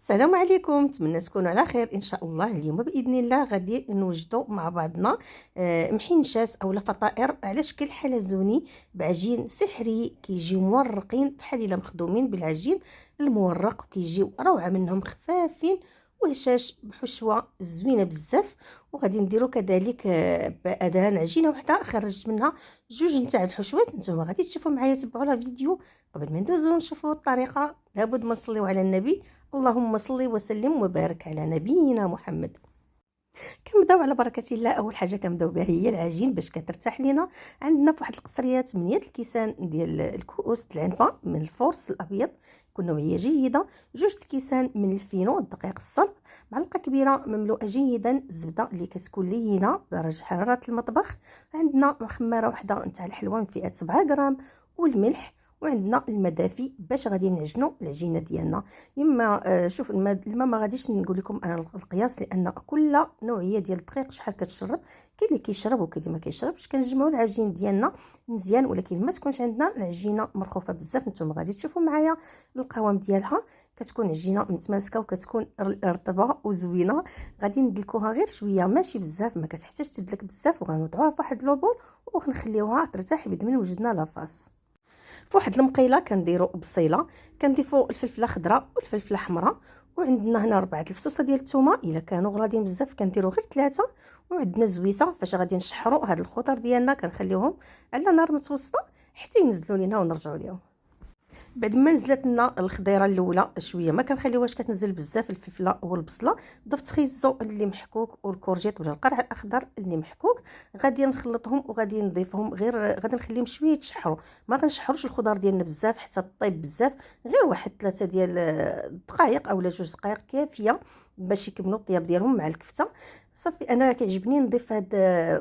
السلام عليكم، نتمنى تكونوا على خير ان شاء الله. اليوم باذن الله غادي نوجدوا مع بعضنا محنشات اولا فطائر على شكل حلزوني بعجين سحري. كيجيو مورقين بحال الا مخدومين بالعجين المورق، وكيجيو روعه منهم، خفافين وهشاش بحشوه زوينه بزاف. وغادي نديروا كذلك بادهان عجينه وحده خرجت منها جوج نتاع الحشوات. نتوما غادي تشوفوا معايا، تبعوا لا فيديو. قبل ما ندوزو نشوفوا الطريقه لابد ما نصليو على النبي، اللهم صل وسلم وبارك على نبينا محمد. كنبداو على بركه الله. اول حاجه كنبداو بها هي العجين باش كترتاح لينا. عندنا فواحد القصريه 8 الكيسان ديال الكؤوس العنبه من الفورس الابيض، كل نوعيه جيده. 2 الكيسان من الفينو الدقيق الصلب. معلقه كبيره مملوءه جيدا الزبده اللي كتكون لينه درجه حراره المطبخ. عندنا خماره واحده نتاع الحلوى من فئه 7 غرام، والملح. وعندنا الماء دافي باش غادي نعجنوا العجينه ديالنا. شوف الماء ما غاديش نقول لكم انا القياس، لان كل نوعيه ديال الدقيق شحال كتشرب. كاين اللي كيشرب وكاين اللي ما كيشربش. كنجمعوا العجين ديالنا مزيان، ولكن ما تكونش عندنا العجينه مرخوفه بزاف. نتوما غادي تشوفوا معايا القوام ديالها، كتكون عجينه متماسكه وكتكون رطبه وزوينه. غادي ندلكوها غير شويه ماشي بزاف، ما كتحتاجش تدلك بزاف. وغنوضعوها فواحد لوبول وغنخليوها ترتاح بيد من وجدنا لاصاص. فواحد المقيله كنديروا بصيله، كنضيفوا الفلفله خضراء والفلفله حمراء. وعندنا هنا 4 الفصوصه ديال الثومه، الا كانوا غلاضين بزاف كنديروا غير 3. وعندنا زويته فاش غادي نشحروا هاد الخضر ديالنا، كنخليوهم على نار متوسطه حتى ينزلوا لينا ونرجعوا ليهم. بعد ما نزلت لنا الخضيره الاولى شويه، ما كنخليوهاش كتنزل بزاف الفلفله والبصله. ضفت خيزو اللي محكوك والكورجيت ولا القرع الاخضر اللي محكوك. غادي نخلطهم وغادي نضيفهم غير، غادي نخليهم شويه يتشحروا. ما غنشحروش الخضر ديالنا بزاف حتى طيب بزاف، غير واحد 3 ديال الدقائق اولا 2 دقائق كافيه باش يكملوا الطياب ديالهم مع الكفته. صافي، انا كيعجبني نضيف هاد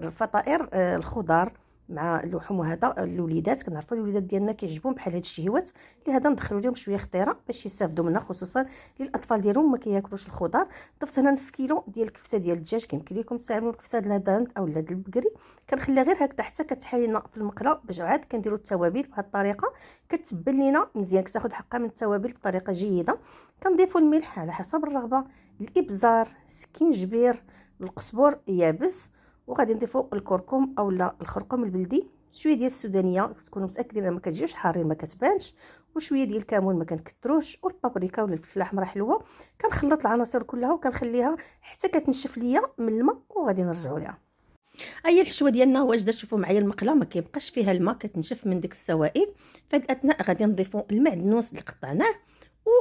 الفطائر الخضار مع اللحوم. وهذا الوليدات كنعرفوا الوليدات ديالنا كيعجبهم بحال هاد الشهيوات، لهذا ندخلوا لهم شويه خطيره باش يستافدوا منها، خصوصا للاطفال ديالهم ما كياكلوش الخضار. ضفت هنا نص كيلو ديال الكفته ديال الدجاج. كيمكن لكم تستعملوا الكفته ديال الدند او ديال البقري. كنخليها غير هكذا حتى كتحال لنا في المقله، باش عاد كنديروا التوابل بهذه الطريقه. كتبل لنا مزيان، كتاخذ حقها من التوابل بطريقه جيده. كنضيفوا الملح على حسب الرغبه، الابزار، سكينجبير، القزبر يابس. وغادي نضيفوا الكركم اولا الخرقوم البلدي، شويه ديال السودانيه تكونوا متاكدين ما كتجيوش حارين ما كتبانش، وشويه ديال الكمون ما كنكثروش، والبابريكا ولا الفلفله الحمراء حلوه. كنخلط العناصر كلها وكنخليها حتى كتنشف ليا من الماء، وغادي نرجعوا ليها. هي الحشوه ديالنا واجده. شوفوا معايا المقله ما كيبقاش فيها الماء، كتنشف من ديك السوائل. فهاد الاثناء غادي نضيفوا المعدنوس اللي قطعناه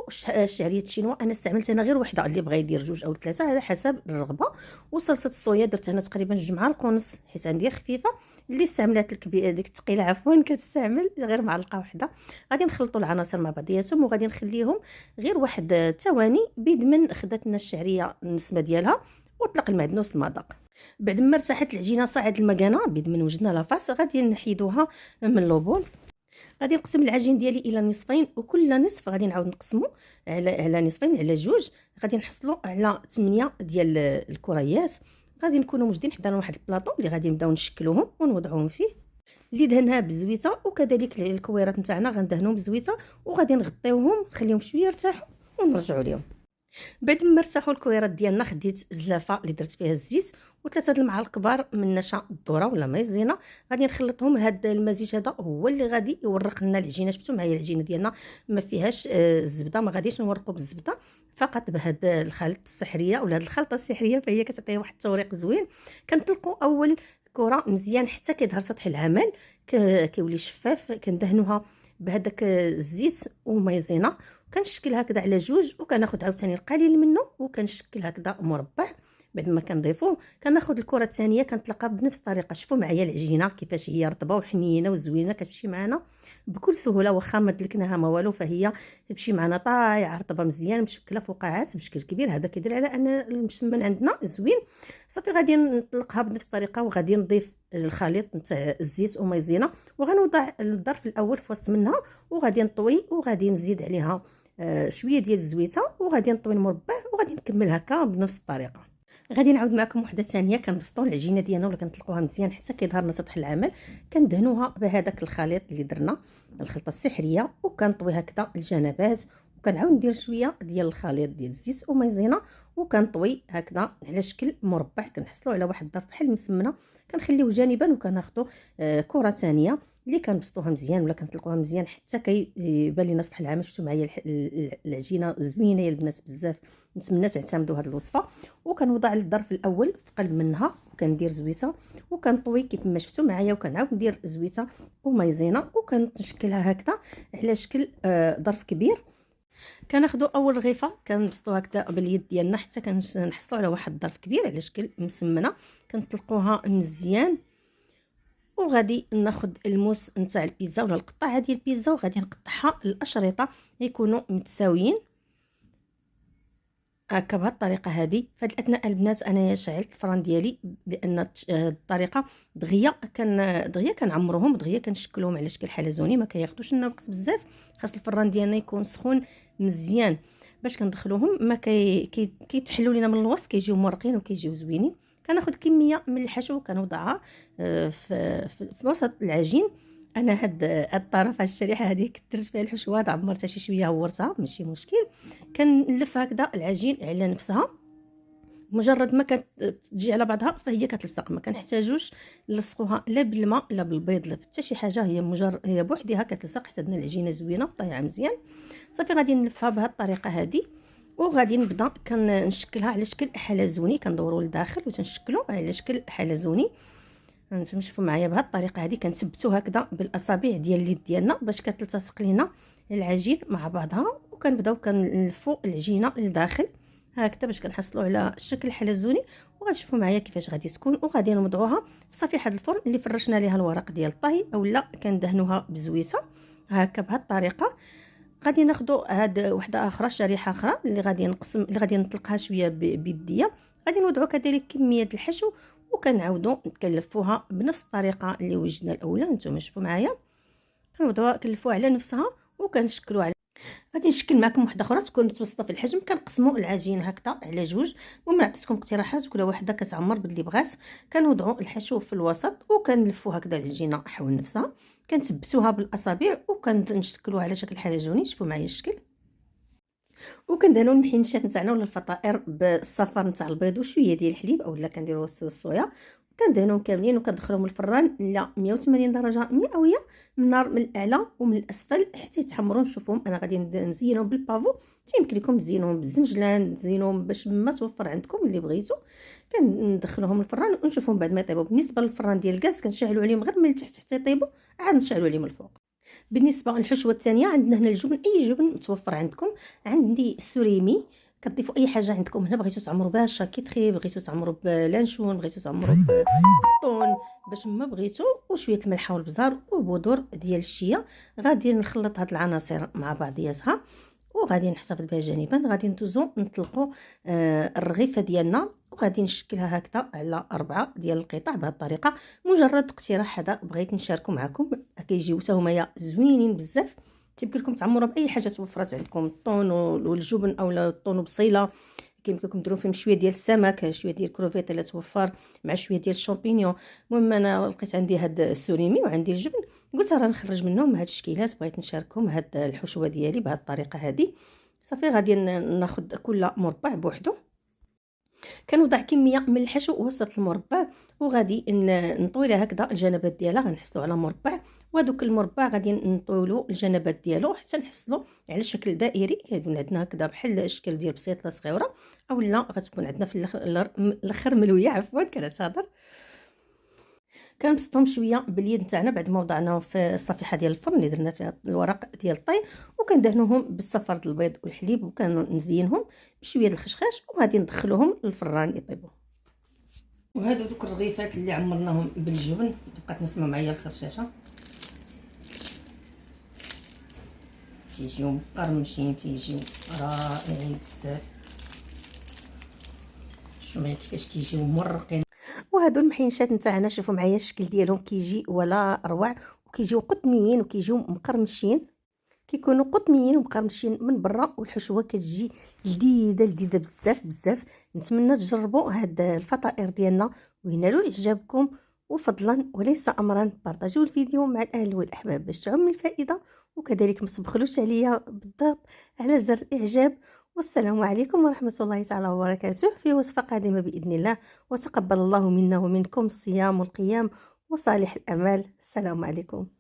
وشعريه الشينوا. انا استعملت هنا غير وحده، اللي بغى يدير 2 أو 3 على حسب الرغبه. وصلصه الصويا درت هنا تقريبا 2 معالق ونص حيت عندي خفيفه. اللي استعملات الكبيره ديك الثقيله عفوا كتستعمل غير معلقه واحده. غادي نخلطوا العناصر مع بعضياتهم وغادي نخليهم غير واحد الثواني بيد من خدات لنا الشعريه النسمه ديالها وطلق المعدنوس المذاق. بعد ما ارتاحت العجينه صاعد المكانه بيد من وجدنا لاصاص، غادي نحيدوها من لوبول. غادي نقسم العجين ديالي الى نصفين، وكل نصف غادي نعاود نقسمو على نصفين على 2. غادي نحصلوا على 8 ديال الكريات. غادي نكونوا موجودين حدانا واحد البلاطو اللي غادي نبداو نشكلوهم ونوضعوهم فيه، اللي دهنها بزويته. وكذلك الكويرات نتاعنا غندهنوهم بزويته، وغادي نغطيوهم نخليهم شويه يرتاحوا ونرجعوا لهم. بعد ما ارتاحوا الكويرات ديالنا، خديت زلافه اللي درت فيها الزيت و3 المعالق كبار من نشا الذره ولا مايزينا. غادي نخلطهم. هذا المزيج هذا هو اللي غادي يورق لنا العجينه. شفتوا معايا العجينه ديالنا ما فيهاش الزبده، ما غاديش نورقوا بالزبده، فقط بهذا الخلط السحريه ولا هذه الخلطه السحريه، فهي كتعطيها واحد التوريق زوين. كنطلقوا اول كره مزيان حتى كيظهر سطح العمل كيولي شفاف. كندهنوها بهذاك الزيت ومايزينا، كنشكل هكذا على 2 وكناخذ عاوتاني القليل منه وكنشكل هكذا مربع. بعد ما كنضيفوه كناخذ الكره الثانيه كنطلقها بنفس الطريقه. شوفوا معايا العجينه كيفاش هي رطبه وحنينه وزوينه، كتمشي معنا بكل سهوله. واخا ما دلكناها ما والو، فهي تمشي معنا طايعه رطبه مزيان مشكله فقاعات بشكل كبير. هذا كيدل على ان المشمن عندنا زوين. صافي غادي نطلقها بنفس الطريقه، وغادي نضيف الخليط نتاع الزيت ومايزينا، وغنوضع الظرف الاول في وسط منها، وغادي نطوي وغادي نزيد عليها شويه ديال الزويته، وغادي نطوي المربع وغادي نكمل هكا بنفس الطريقه. غادي نعاود معكم وحده ثانيه. كنبسطوا العجينه ديالنا ولا كنطلقوها مزيان حتى كيظهر لنا سطح العمل. كندهنوها بهذاك الخليط اللي درنا الخلطه السحريه، وكنطوي هكذا الجنبات وكنعاود ندير شويه ديال الخليط ديال الزيت ومايزينا وكنطوي هكذا على شكل مربع، كنحصلوا على واحد الظرف بحال المسمنه، كنخليوه جانبا وكناخذوا كره ثانيه اللي كنبسطوها مزيان ولا كنطلقوها مزيان حتى كيبان لينا سطح العام. شفتوا معايا العجينه زوينه يا البنات بزاف، نتمنى تعتمدوا هذه الوصفه. وكنوضع الظرف الاول في قلب منها وكندير زويته وكنطوي كيف ما شفتوا معايا، وكنعاود ندير زويته ومايزينا وكنشكلها هكذا على شكل ظرف كبير. كناخذوا اول رغيفه كنبسطوها هكذا باليد ديالنا حتى كنحصلوا على واحد الظرف كبير على شكل مسمنه، كنطلقوها مزيان. وغادي ناخذ الموس نتاع البيتزا ولا القطعه ديال البيتزا وغادي نقطعها الاشرطه يكونوا متساويين هكا بهذه الطريقه هذه. فهاد الاثناء البنات انايا شعلت الفران ديالي لان الطريقه دغيا كنعمروهم دغيا كنشكلوهم على شكل حلزوني، ما كياخذوش لنا وقت بزاف. خاص الفران ديالنا يكون سخون مزيان باش كندخلوهم ما كيتحلوا لينا من الوسط، كيجيو مرقين وكيجيو زوينين. كناخذ كميه من الحشو كنوضعها في وسط العجين. انا هاد الطرف الشريحه هذه كثرت فيها الحشوات، عمرتها شي شويه هورتها ماشي مشكل. كنلف هكذا العجين على نفسها، مجرد ما كتجي على بعضها فهي كتلصق، ما كنحتاجوش نلصقوها لا بالماء لا بالبيض لا حتى شي حاجه، هي مجرد هي بوحدها كتلصق حتى عندنا العجينه زوينه طايعه مزيان. صافي غادي نلفها بهذه الطريقه هذه وغادي نبدا كنشكلها على شكل حلزوني، كندوروا لداخل وتنشكلوا على شكل حلزوني. هانتوما شوفوا معايا بهذه الطريقه هذه كنثبتوا هكذا بالاصابع ديال اليد ديالنا باش كتلتصق لينا العجين مع بعضها، وكنبداو كنلفوا العجينه لداخل هكذا باش كنحصلوا على الشكل الحلزوني. وغتشوفوا معايا كيفاش غادي تكون، وغادي نوضعوها في صفيحه الفرن اللي فرشنا ليها الورق ديال الطهي اولا كندهنوها بزويته هكا بهذه الطريقه. غادي ناخذوا هاد وحده اخرى شريحه اخرى اللي غادي نقسم اللي غادي نطلقها شويه بيديه، غادي نوضعوا كذلك كميه الحشو وكنعاودوا كنلفوها بنفس الطريقه اللي وجدنا الاولى. نتوما شوفوا معايا كنوضعوها كنلفوها على نفسها وكنشكلوا على. غادي نشكل معكم وحده اخرى تكون متوسطه في الحجم، كنقسموا العجين هكذا على جوج. المهم عطيتكم اقتراحات كل وحده كتعمر باللي بغات. كنوضعوا الحشو في الوسط وكنلفوا هكذا العجينه حول نفسها، كنثبتوها بالاصابع وكنشكلوها على شكل حلزوني. شوفوا معايا الشكل. وكندهنوا المحنشات نتاعنا ولا الفطائر بالصفار نتاع البيض وشويه ديال الحليب اولا كنديروا الصويا، كندهنوهم كاملين وكندخلوهم الفران ل 180 درجه مئويه من النار من الاعلى ومن الاسفل حتى يتحمروا. نشوفهم انا غادي نزينهم بالبافو، يمكن لكم تزينوهم بالزنجلان، تزينوهم باش ما توفر عندكم اللي بغيتو. كندخلوهم الفران ونشوفهم بعد ما يطيبوا. بالنسبه للفران ديال الغاز كنشعلوا عليهم غير من التحت حتى يطيبوا، عاد نشعلوا عليهم الفوق. بالنسبه للحشوه الثانيه عندنا هنا الجبن، اي جبن متوفر عندكم. عندي السوريمي، كتضيفوا اي حاجه عندكم هنا، بغيتو تعمروا بها الشاكيتري، بغيتو تعمروا بلانشون، بغيتو تعمروا بالطون باش ما بغيتو، وشويه الملح والبزار وبودور ديال الشيا. غادي نخلط هاد العناصر مع بعضياتها وغادي نحتفظ بها جانبا. غادي ندوزو نطلقوا الرغيفه ديالنا وغادي نشكلها هكذا على 4 ديال القطع بهذه الطريقه. مجرد اقتراح هذا بغيت نشاركو معكم، كيجيو حتى هما زوينين بزاف. تيمكن لكم تعمروها باي حاجه توفرت عندكم، الطون والجبن اولا الطون وبصيله، كيمكن لكم ديروا فيهم شويه ديال السمك، شويه ديال الكروفيت اللي توفر مع شويه ديال الشامبينيون. المهم انا لقيت عندي هاد السوريمي وعندي الجبن، قلت راه نخرج منهم هاد الشكيلات، بغيت نشارككم هاد الحشوه ديالي بهذه الطريقه هذه. صافي غادي ناخذ كل مربع بوحدو، كنوضع كميه من الحشو وسط المربع وغادي نطوي لها هكذا الجنبات ديالها، غنحصلوا على مربع. وهذوك المربع غادي نطويلو الجنبات ديالو حتى نحصلوا على شكل دائري كيكون عندنا هكذا بحال الشكل ديال بسيطه صغيره، اولا غتكون عندنا في الاخر ملويه. عفوا كنعتذر. كنبسطهم شويه باليد نتاعنا بعد ما وضعناهم في الصفيحه ديال الفرن اللي درنا فيها الورق ديال الطي، وكندهنوهم بالصفار ديال البيض والحليب وكنزينهم بشويه الخشخاش وغادي ندخلوهم للفران يطيبوا. وهادو دوك الرغيفات اللي عمرناهم بالجبن، بقات نسمع معايا الخرشاشه، تيجيو مقرمشين، تيجيو رائعين بزاف. شوفوا معايا كيفاش كيجيو مرقين. وهادو المحينشات نتاعنا شوفوا معايا الشكل ديالهم كيجي ولا روع، وكيجيو قطنيين وكيجيو مقرمشين، كيكونوا قطنيين ومقرمشين من برا، والحشوه كتجي لذيذه بزاف بزاف. نتمنى تجربوا هاد الفطائر ديالنا وينالوا اعجابكم وفضلا وليس امرا بارطاجيو الفيديو مع الاهل والاحباب باش تعم الفائده، وكذلك ما تبخلوش عليا بالضغط على زر الاعجاب. والسلام عليكم ورحمه الله تعالى وبركاته في وصفه قادمه باذن الله، وتقبل الله منا ومنكم الصيام والقيام وصالح الأعمال. السلام عليكم.